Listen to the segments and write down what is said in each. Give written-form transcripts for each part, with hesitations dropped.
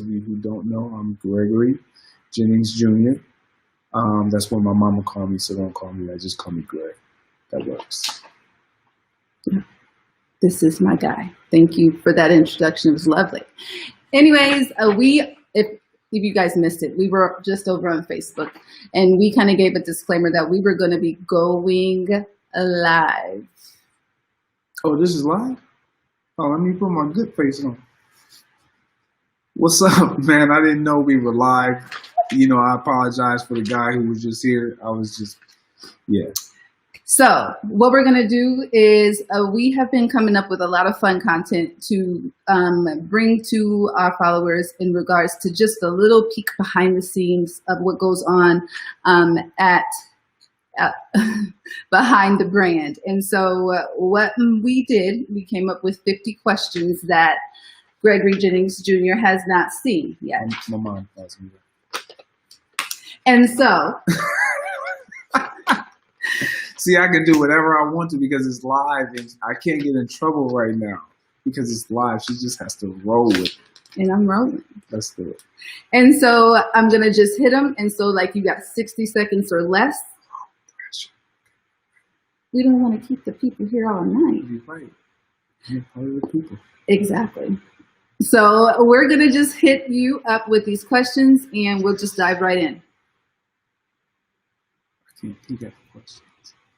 of you who don't know, I'm Gregory Jennings Jr. That's what my mama called me, so don't call me that. Just call me Greg. That works. This is my guy. Thank you for that introduction. It was lovely. Anyways, if you guys missed it, we were just over on Facebook, and we kind of gave a disclaimer that we were going to be going live. Oh, this is live? Oh, let me put my good face on. What's up, man? I didn't know we were live. I apologize for the guy who was just here. I was just, yeah. So what we're going to do is we have been coming up with a lot of fun content to bring to our followers in regards to just a little peek behind the scenes of what goes on behind the brand. And so what we did, we came up with 50 questions that Gregory Jennings Jr. has not seen yet. My mom asked me that. And so... See, I can do whatever I want to because it's live, and I can't get in trouble right now because it's live. She just has to roll with it. And I'm rolling. Let's do it. And so I'm going to just hit them. And so like you got 60 seconds or less. We don't want to keep the people here all night. You're right. You're part of the people. Exactly. So we're going to just hit you up with these questions, and we'll just dive right in. I can't pick up the questions.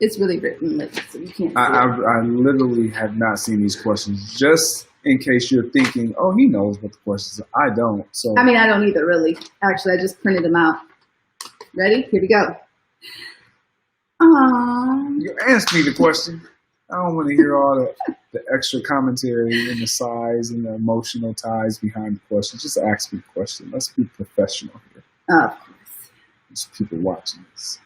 It's really written, so you can't see I literally have not seen these questions. Just in case you're thinking, oh, he knows what the questions are. I don't. So I mean, I don't either, really. Actually, I just printed them out. Ready? Here we go. You asked me the question. I don't want to hear all the extra commentary and the size and the emotional ties behind the question. Just ask me the question. Let's be professional here. Of course. There's people watching this.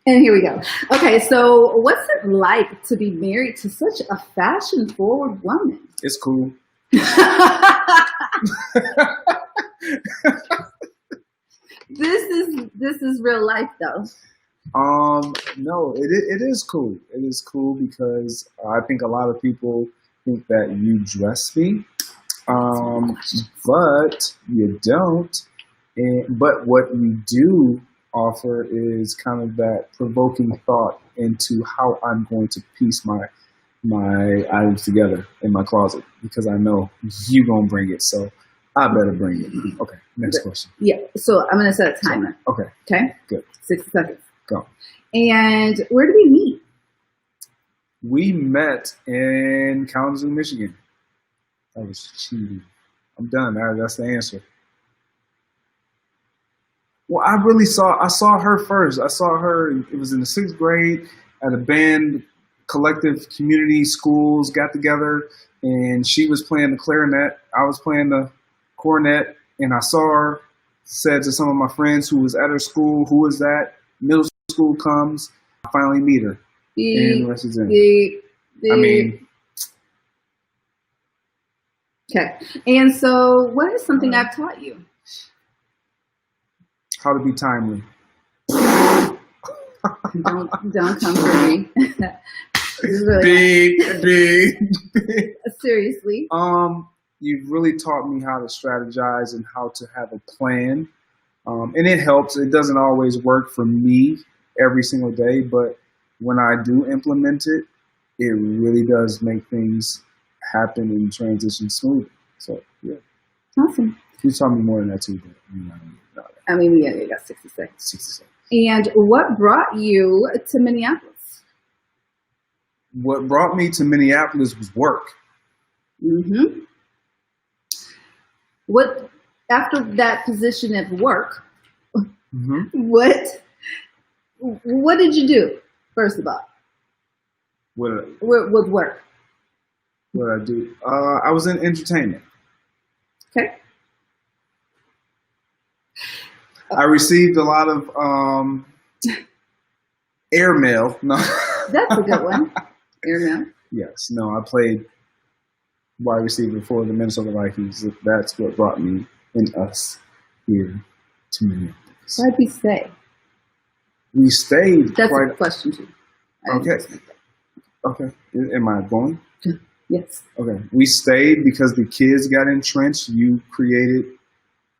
And here we go. Okay, so what's it like to be married to such a fashion-forward woman? It's cool. This is real life, though. No, it is cool. It is cool because I think a lot of people think that you dress me, but you don't. But what you do offer is kind of that provoking thought into how I'm going to piece my items together in my closet, because I know you gonna bring it, so I better bring it. Okay, next question. Yeah, so I'm gonna set a timer. Okay. Okay. Good. 60 seconds. Go. And where did we meet? We met in Kalamazoo, Michigan. That was cheating. I'm done. That's the answer. Well, I saw her first. I saw her, it was in the 6th grade at a band collective community schools got together, and she was playing the clarinet. I was playing the cornet, and I saw her, said to some of my friends who was at her school, who is that? Middle school comes, I finally meet her. And the rest is in. I mean. Okay. And so what is something I've taught you? How to be timely. Don't come for me. Really big. Seriously. You've really taught me how to strategize and how to have a plan. And it helps. It doesn't always work for me every single day, but when I do implement it, it really does make things happen and transition smooth. So yeah. Awesome. You taught me more than that too, but I mean, yeah, you got 60 seconds. 60 seconds. And what brought you to Minneapolis? What brought me to Minneapolis was work. Mm-hmm. What, after that position at work, what did you do, first of all? With work? What did I do? I was in entertainment. Okay. I received a lot of airmail. No. That's a good one. Airmail. Yes. No, I played wide receiver for the Minnesota Vikings. That's what brought me and us here to Minneapolis. Why'd we stay? We stayed. That's a question too. Okay. Okay. Am I going? Yes. Okay. We stayed because the kids got entrenched. You created,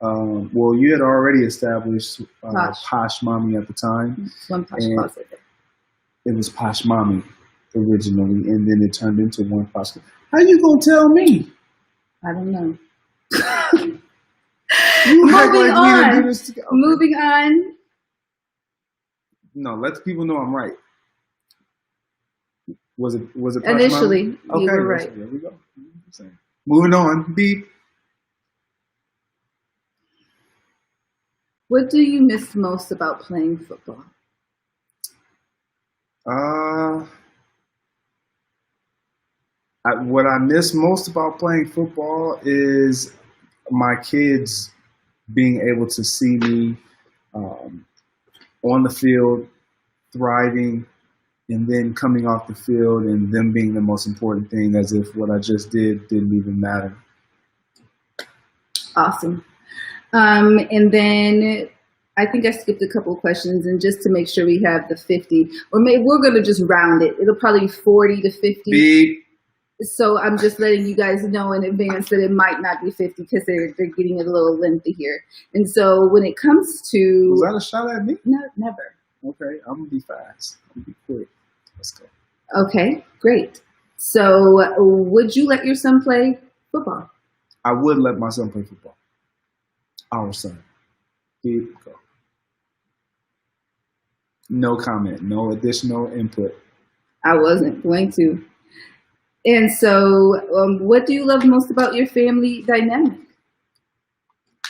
well, you had already established Posh Mommy at the time. One Posh And Closet. it was Posh Mommy originally, and then it turned into One Posh. How you gonna tell me? I don't know. You act Moving like we didn't do on. this together. Okay. Moving on. No, let the people know I'm right. Was it Posh Initially, Mommy? you Okay, were right. There we go. Moving on. Beep. What do you miss most about playing football? What I miss most about playing football is my kids being able to see me on the field, thriving, and then coming off the field and them being the most important thing, as if what I just did didn't even matter. Awesome. And then I think I skipped a couple of questions, and just to make sure we have the 50, or maybe we're going to just round it. It'll probably be 40 to 50. Beep. So I'm just letting you guys know in advance that it might not be 50 because they're getting a little lengthy here. And so when it comes to... Was that a shot at me? No, never. Okay, I'm going to be fast. I'm going to be quick. Let's go. Okay, great. So would you let your son play football? I would let my son play football. Our son. Beep. Go. No comment. No additional input. I wasn't going to. And so what do you love most about your family dynamic?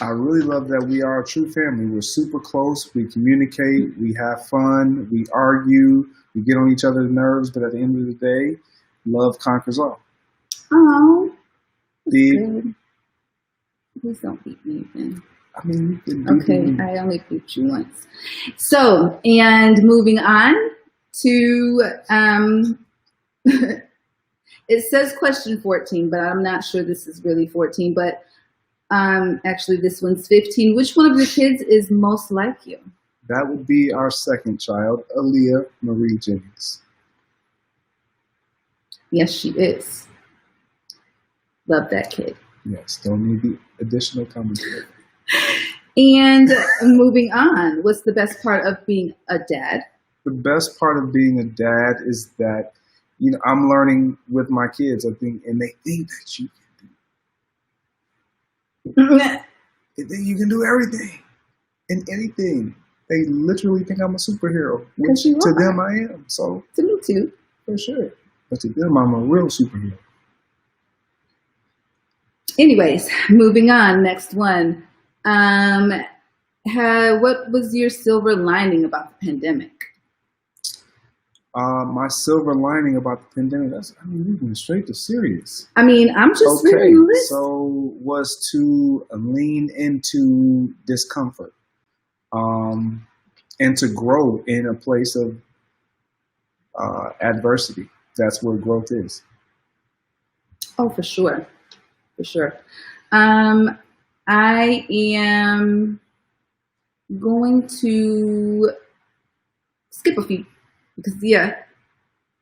I really love that we are a true family. We're super close. We communicate. We have fun. We argue. We get on each other's nerves. But at the end of the day, love conquers all. Oh, Beep. Please don't beat me again. I mean, okay, I only beat you once. So, and moving on to... it says question 14, but I'm not sure this is really 14, but actually this one's 15. Which one of your kids is most like you? That would be our second child, Aaliyah Marie Jennings. Yes, she is. Love that kid. Yes, don't need the additional commentary. And moving on, what's the best part of being a dad? The best part of being a dad is that, you know, I'm learning with my kids, I think, and they think that you can do everything and anything. They literally think I'm a superhero, which to them I am. So to me too, for sure. But to them, I'm a real superhero. Anyways, moving on. Next one. What was your silver lining about the pandemic? My silver lining about the pandemic, we're going straight to serious. I mean, I'm just reading the list. So was to lean into discomfort, and to grow in a place of adversity. That's where growth is. Oh, for sure. For sure. I am going to skip a few because, yeah,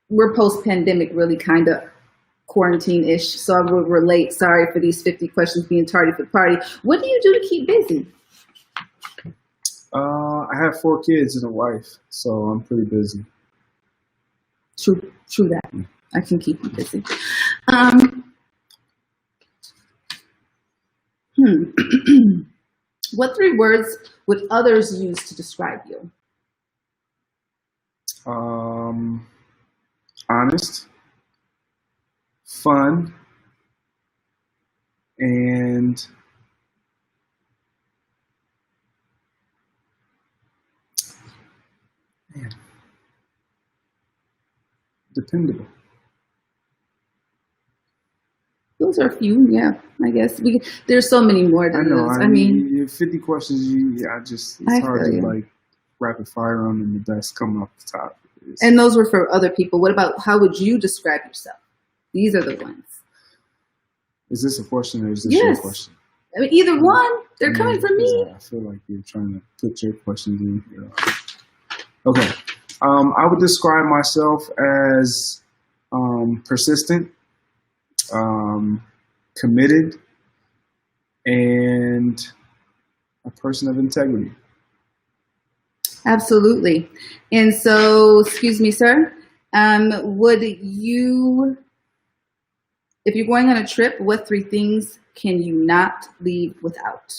we're post-pandemic, really kind of quarantine-ish, so I will relate. Sorry for these 50 questions being tardy for the party. What do you do to keep busy? I have 4 kids and a wife, so I'm pretty busy. True that. I can keep you busy. What 3 words would others use to describe you? Honest, fun, and dependable. Those are a few, yeah. I guess there's so many more than those. I mean, 50 questions. It's hard to like rapid fire on, and the best coming off the top. And those were for other people. What about how would you describe yourself? These are the ones. Is this a question or is this your question? I mean, either one. They're coming from me. I feel like you're trying to put your questions in here. Okay. I would describe myself as persistent, committed, and a person of integrity. Absolutely. And so, excuse me, sir, would you, if you're going on a trip, what 3 things can you not leave without?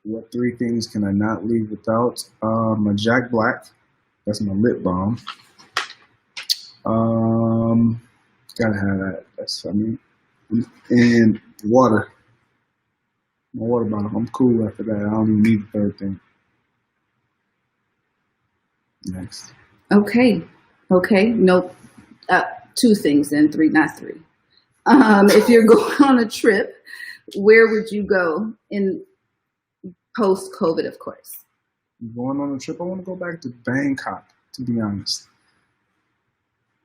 What 3 things can I not leave without? My Jack Black. That's my lip balm. Gotta have that. And water. My water bottle. I'm cool after that. I don't even need the 3rd thing. Next. Okay. Nope. 2 things and 3, not 3. If you're going on a trip, where would you go in post-COVID, of course? Going on a trip, I want to go back to Bangkok, to be honest.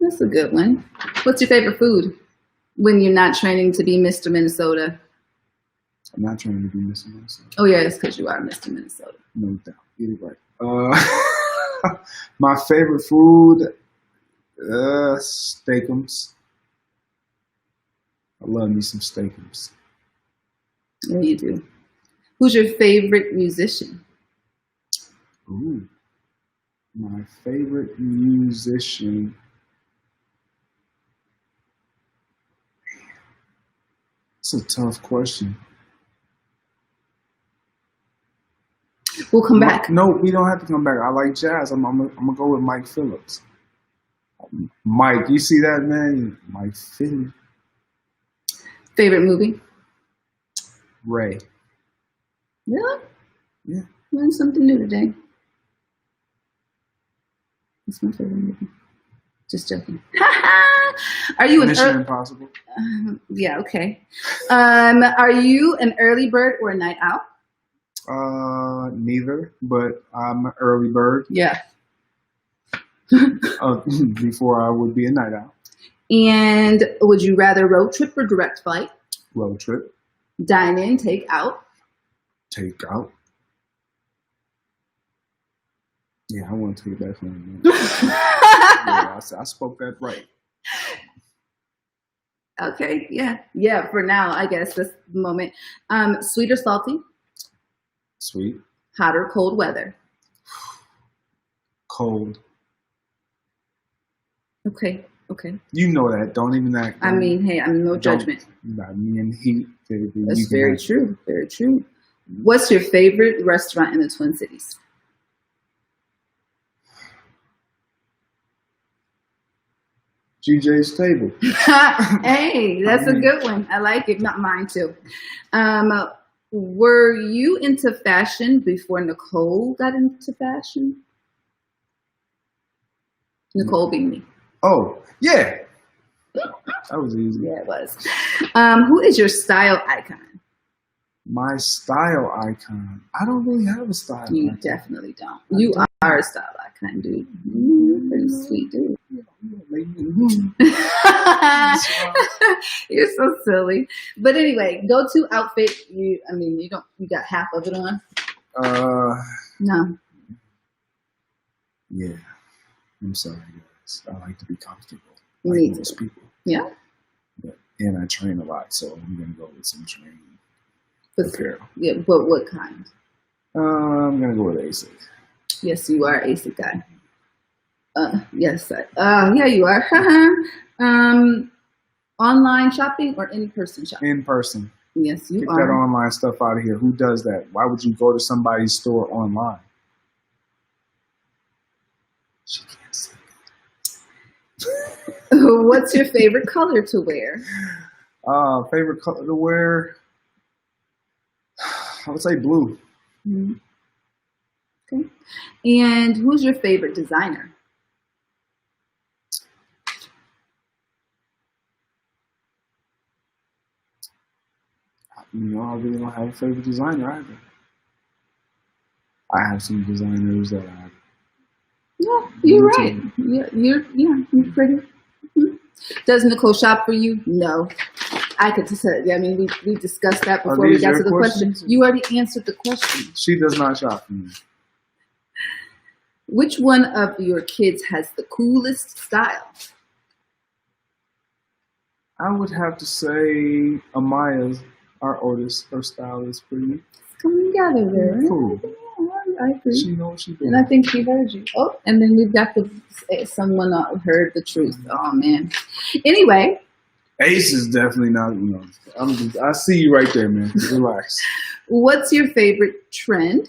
That's a good one. What's your favorite food when you're not training to be Mr. Minnesota? I'm not trying to be Mr. Minnesota. Oh, yeah, it's because you are Mr. Minnesota. No doubt. You're right. My favorite food, steakums. I love me some steakums. Yeah, you do. Who's your favorite musician? Ooh. My favorite musician. It's a tough question. We'll come back. No, we don't have to come back. I like jazz. I'm gonna go with Mike Phillips. Mike, you see that, man? Mike Phillips. Favorite movie? Ray. Really? Yeah. Learned something new today. That's my favorite movie. Just joking. Are you an Mission Impossible? Yeah, okay. Are you an early bird or a night owl? Neither, but I'm an early bird. Yeah. Before I would be a night owl. And would you rather road trip or direct flight? Road trip. Dine in, take out? Take out. Yeah, I want to take that from you. Yeah, I spoke that right. Okay, yeah. For now, I guess that's the moment. Sweet or salty? Sweet. Hot or cold weather? Cold. Okay. You know that. Don't even act. I mean, hey, I'm no judgment. Not me and heat. That's very true. Very true. What's your favorite restaurant in the Twin Cities? GJ's Table. Hey, that's a good one. I like it. Not mine too. Were you into fashion before Nicole got into fashion? Nicole being me. Oh, yeah. That was easy. Yeah, it was. Who is your style icon? My style icon. I don't really have a style icon. You definitely don't. You are a style icon, dude. You're pretty sweet, dude. You're so silly. But anyway, go-to outfit. You got half of it on. No. Yeah. I'm sorry, guys. I like to be comfortable. Me Like most people. Yeah. And I train a lot, so I'm gonna go with some training. Apparel. Yeah, but what kind? I'm gonna go with ASIC. Yes, you are ASIC guy. Yes. Yeah, you are. Online shopping or in-person shopping? In person. Yes, you Get are. that online stuff out of here. Who does that? Why would you go to somebody's store online? She can't see. What's your favorite color to wear? Favorite color to wear? I would say blue. Mm-hmm. Okay. And who's your favorite designer? I really don't have a favorite designer either. I have some designers that I. Yeah, you're right. You're pretty. Mm-hmm. Does Nicole shop for you? No. I could just say, I mean, we discussed that before we got to the question. You already answered the question. She does not shop for me. Which one of your kids has the coolest style? I would have to say Amaya's, our oldest. Her style is pretty Coming together there. cool. I agree. She knows what she's doing. And I think she heard you. Oh, and then we've got someone heard the truth. Oh man. Anyway, Ace is definitely not. I see you right there, man. Relax. what's your favorite trend?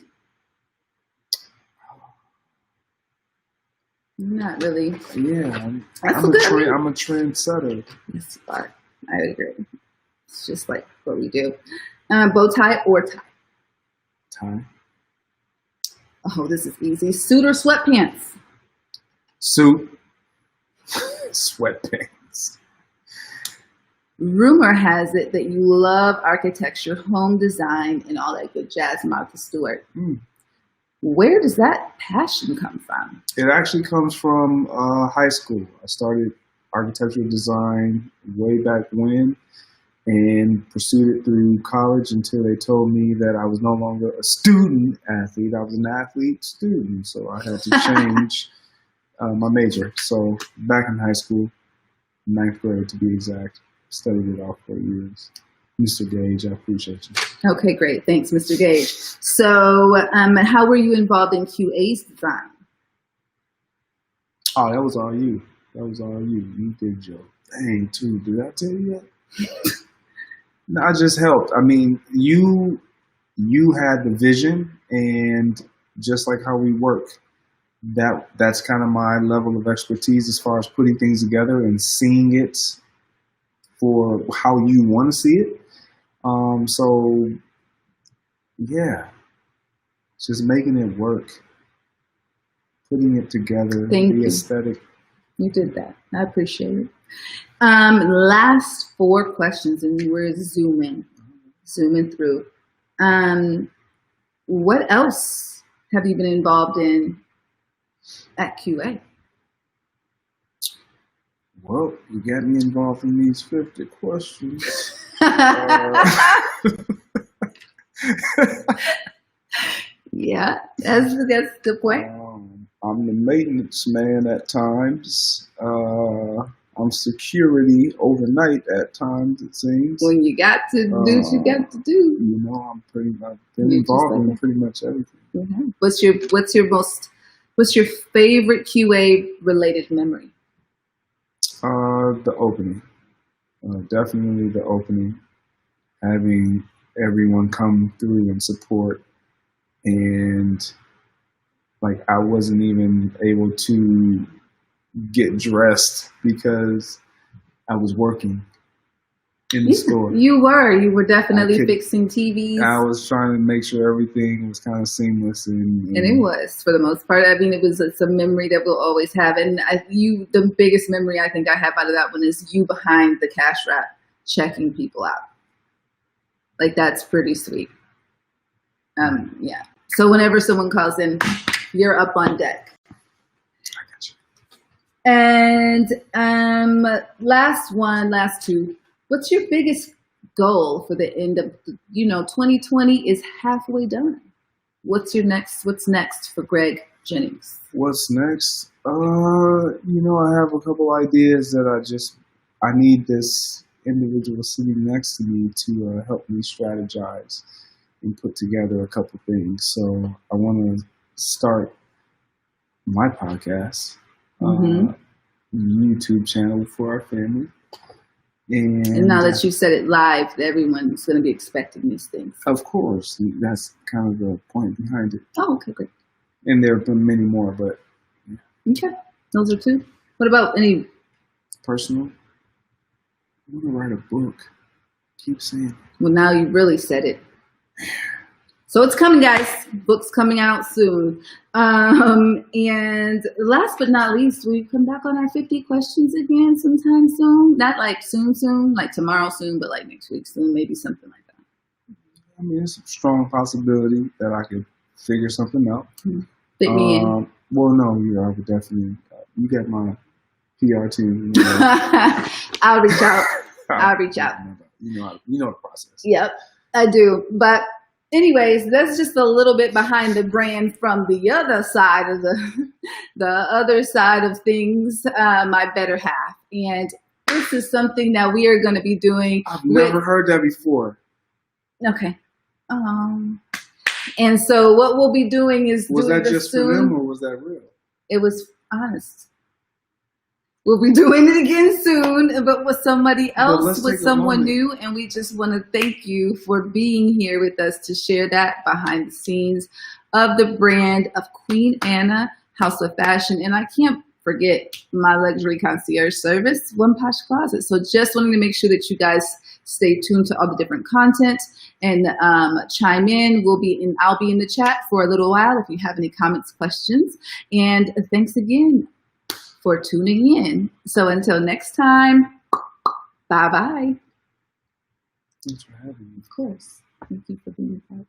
Not really. Yeah, That's a good one. I'm a trendsetter. Yes, you are. I agree. It's just like what we do. Bow tie or tie? Tie. Oh, this is easy. Suit or sweatpants? Suit. Sweatpants. Rumor has it that you love architecture, home design, and all that good jazz, Martha Stewart. Where does that passion come from? It actually comes from high school. I started architectural design way back when and pursued it through college until they told me that I was no longer a student athlete. I was an athlete student, so I had to change my major. So back in high school, 9th grade to be exact, studied it all 4 years. Mr. Gage, I appreciate you. Okay, great. Thanks, Mr. Gage. So how were you involved in QA's design? Oh, that was all you. That was all you. You did your thing, too. Did I tell you that? No, I just helped. I mean, you had the vision, and just like how we work, that's kind of my level of expertise as far as putting things together and seeing it for how you want to see it. So yeah, just making it work, putting it together, the aesthetic. You did that. I appreciate it. Last 4 questions, and we're zooming through. What else have you been involved in at QA? Well, you got me involved in these 50 questions. Yeah, that's a good point. I'm the maintenance man at times. I'm security overnight at times, it seems. When you got to do what you got to do. You know, I've been involved in pretty much everything. Mm-hmm. What's your favorite QA related memory? The opening. Definitely the opening. Having everyone come through and support, and like I wasn't even able to get dressed because I was working in the store. You were definitely fixing TVs. I was trying to make sure everything was kind of seamless, and it was for the most part. I mean, it's a memory that we'll always have, and the biggest memory I think I have out of that one is you behind the cash wrap checking people out. Like, that's pretty sweet. Yeah. So whenever someone calls in, you're up on deck. I got you. And last 2. What's your biggest goal for the end of 2020 is halfway done. What's next for Greg Jennings? What's next? I have a couple ideas that I need this individual sitting next to me to help me strategize and put together a couple things. So I want to start my podcast, YouTube channel for our family. And now that you said it live, everyone's going to be expecting these things. Of course. That's kind of the point behind it. Oh, okay, great. And there have been many more, but yeah. Okay. Those are 2. What about any personal? I want to write a book. Keep saying it. Well, now you really said it. So it's coming, guys. Book's coming out soon. And last but not least, we come back on our 50 questions again sometime soon. Not like soon, like tomorrow soon, but like next week soon, maybe something like that. I mean, it's a strong possibility that I could figure something out. Fit me in. Well, no, I would definitely. You got my PR team. I'll reach out. I'll reach out. You know the process. Yep, I do. But anyways, that's just a little bit behind the brand from the other side of the other side of things, my better half. And this is something that we are going to be doing. I've never heard that before. Okay. And so what we'll be doing is was doing that just for them, or was that real? It was honest. We'll be doing it again soon, but with somebody else, with someone new. And we just want to thank you for being here with us to share that behind the scenes of the brand of Queen Anna House of Fashion. And I can't forget my luxury concierge service, One Posh Closet. So just wanting to make sure that you guys stay tuned to all the different content and chime in. I'll be in the chat for a little while if you have any comments, questions. And thanks again for tuning in. So until next time, bye-bye. Thanks for having me. Of course. Thank you for being part.